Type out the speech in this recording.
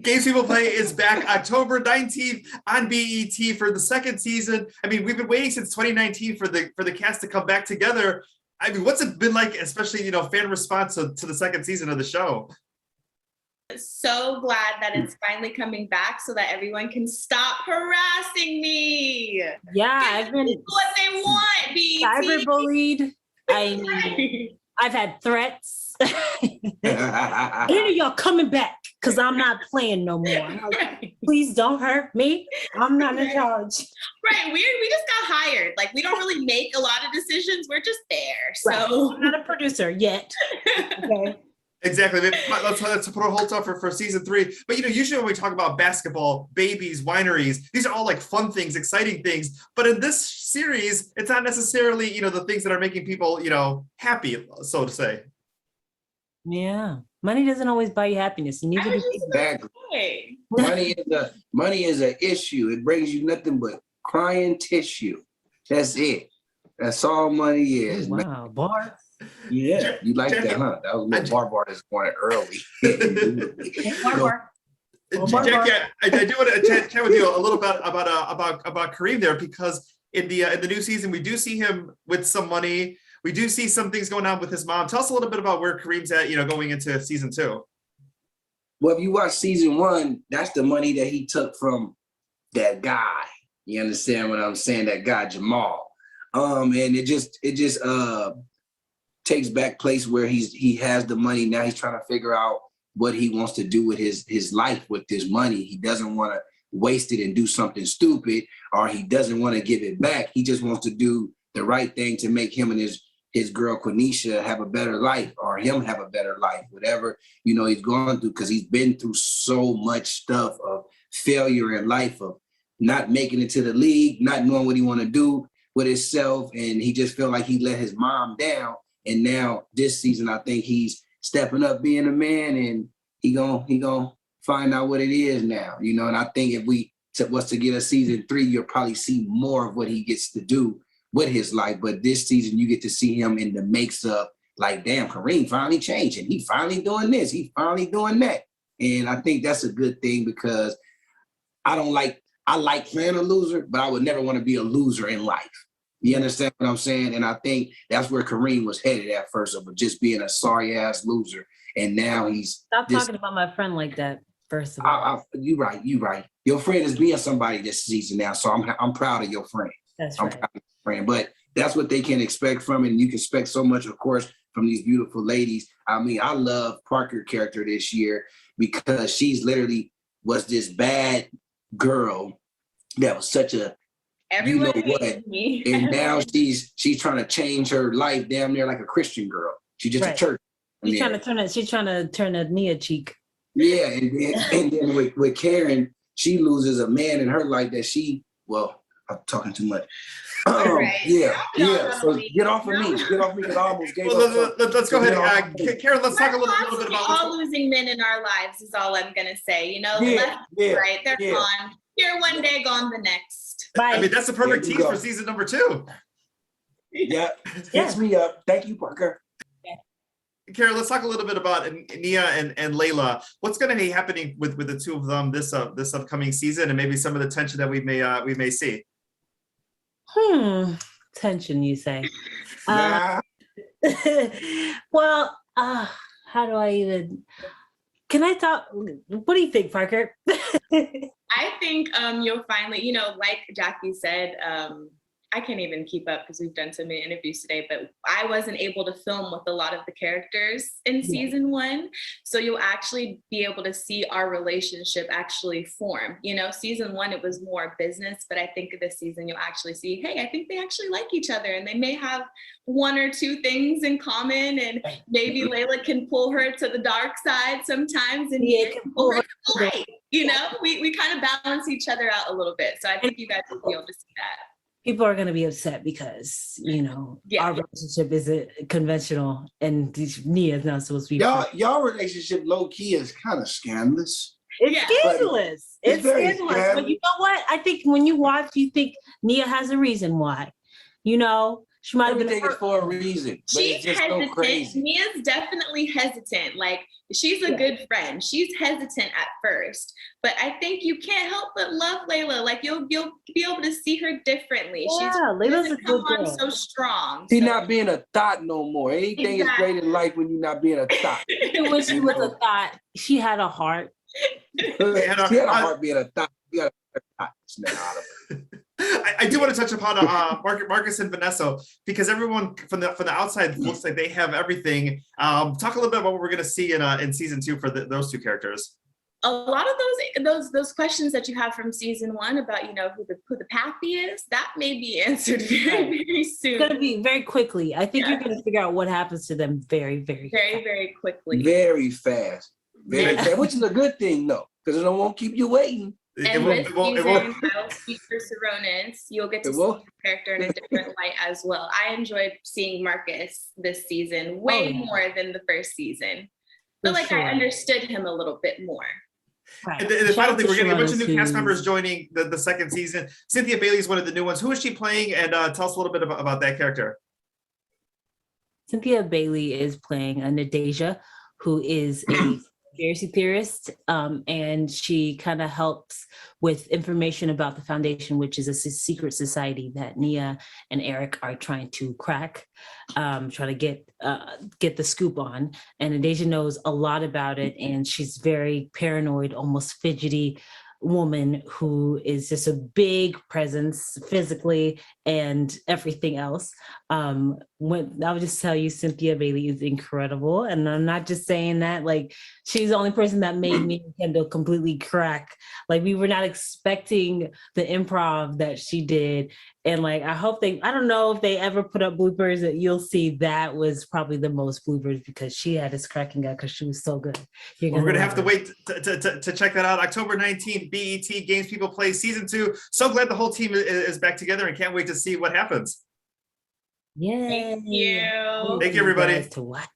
Games People Play is back October 19th on BET for the second season. I mean, we've been waiting since 2019 for the cast to come back together. I mean, what's it been like, especially, fan response to the second season of the show? So glad that it's finally coming back so that everyone can stop harassing me. Yeah, I've been what they want, BET. cyberbullied. I mean, I've had threats. When are y'all coming back? Because I'm not playing no more. Like, please don't hurt me. I'm not in charge. Right. We just got hired. Like, we don't really make a lot of decisions. We're just there. So right. I'm not a producer yet. Okay. Exactly. Let's put a hold up for season 3. But usually when we talk about basketball, babies, wineries, these are all like fun things, exciting things. But in this series, it's not necessarily the things that are making people happy, so to say. Yeah, money doesn't always buy you happiness. You need to be exactly. Money is an issue. It brings you nothing but crying tissue. That's it. That's all money is. Oh, wow, bar. Yeah, you like that, huh? That was a little bar that's going early. Bar. Jackie, I do want to chat with you a little bit about Kareem there, because in the new season we do see him with some money. We do see some things going on with his mom. Tell us a little bit about where Kareem's at, going into season 2. Well, if you watch season 1, that's the money that he took from that guy. You understand what I'm saying? That guy Jamal. And it just takes back place where he has the money. Now he's trying to figure out what he wants to do with his life with this money. He doesn't want to waste it and do something stupid, or he doesn't want to give it back. He just wants to do the right thing to make him and his girl Quenisha have a better life, or him have a better life, whatever he's gone through, because he's been through so much stuff of failure in life, of not making it to the league, not knowing what he want to do with himself, and he just felt like he let his mom down. And now this season, I think he's stepping up, being a man, and he gonna find out what it is now, And I think if we was to get a season 3, you'll probably see more of what he gets to do with his life. But this season, you get to see him in the makes-up, like, damn, Kareem finally changing. He finally doing this. He finally doing that. And I think that's a good thing, because I like playing a loser, but I would never want to be a loser in life. You understand what I'm saying? And I think that's where Kareem was headed at first, of just being a sorry-ass loser. And now he's... Stop talking about my friend like that, first of all. You right. Your friend is being somebody this season now, so I'm proud of your friend. That's right. I'm proud of your friend. But that's what they can expect from it, and you can expect so much, of course, from these beautiful ladies. I mean, I love Parker's character this year, because she's literally was this bad girl that was such a... Everyone hates me. And now she's trying to change her life damn near like a Christian girl. She's just a church. She's trying to turn a Nia cheek. Yeah, and then with Karen, she loses a man in her life that I'm talking too much. Right. Yeah. So get off of me. Get off of me, because I almost gave up. Let's go ahead. Karen, let's talk a little bit about... all losing men in our lives is all I'm going to say. Left, right, they're gone. Here one day, gone the next. Bye. I mean, that's the perfect tease for season number 2. Yeah, hits me up. Thank you, Parker. Karen, let's talk a little bit about Nia and Layla. What's going to be happening with the two of them this upcoming season, and maybe some of the tension that we may see? Tension, you say? Yeah. Well, how do I even? Can I talk? What do you think, Parker? I think you'll finally, like Jackie said, I can't even keep up because we've done so many interviews today, but I wasn't able to film with a lot of the characters in season 1. So you'll actually be able to see our relationship actually form. Season 1, it was more business, but I think this season you'll actually see, hey, I think they actually like each other, and they may have 1 or 2 things in common, and maybe Layla can pull her to the dark side sometimes, and Nia can pull her to the light. We kind of balance each other out a little bit. So I think you guys will be able to see that. People are going to be upset because, our relationship isn't conventional, and Nia is not supposed to be. Y'all relationship low-key is kind of scandalous. It's scandalous. It's scandalous. But you know what? I think when you watch, you think Nia has a reason why. She might have been. Everything is for a reason. But She's it's just so hesitant. crazy. Mia's definitely hesitant. Like, she's a good friend. She's hesitant at first, but I think you can't help but love Layla. Like, you'll be able to see her differently. Yeah, She Layla's a doesn't come good on girl. so strong. She's So- not being a thought no more. Anything is great in life when you're not being a thought. When she was a thought, she had a heart. She had a heart being a thought. You got a thought now out of her. I do want to touch upon Marcus and Vanessa, because everyone from the outside looks like they have everything. Talk a little bit about what we're going to see in season 2 for those two characters. A lot of those questions that you have from season 1 about, you know, who the Pappy is, that may be answered very soon. It's gonna be very quickly. I think you're gonna figure out what happens to them very very quickly. Very fast. Very fast, which is a good thing though, because it won't keep you waiting. And this season, I will speak for Saronis. You'll get to see his character in a different light as well. I enjoyed seeing Marcus this season way more than the first season. But like, I understood him a little bit more. Right. And the final thing, we're getting a bunch of new cast members joining the second season. Cynthia Bailey is one of the new ones. Who is she playing? And tell us a little bit about that character. Cynthia Bailey is playing Nadeja, who is a conspiracy theorist, and she kind of helps with information about the foundation, which is a secret society that Nia and Eric are trying to crack, trying to get the scoop on. And Nadeja knows a lot about it, and she's very paranoid, almost fidgety woman who is just a big presence physically and everything else. When I would just tell you, Cynthia Bailey is incredible, and I'm not just saying that. Like, she's the only person that made me and Kendall completely crack. Like, we were not expecting the improv that she did, and like, I don't know if they ever put up bloopers, that you'll see that was probably the most bloopers, because she had us cracking up because she was so good. We're gonna have to wait to check that out. October 19th, BET Games People Play season 2. So glad the whole team is back together, and can't wait to see what happens. Yeah. Thank you. Thank you, everybody. To watch.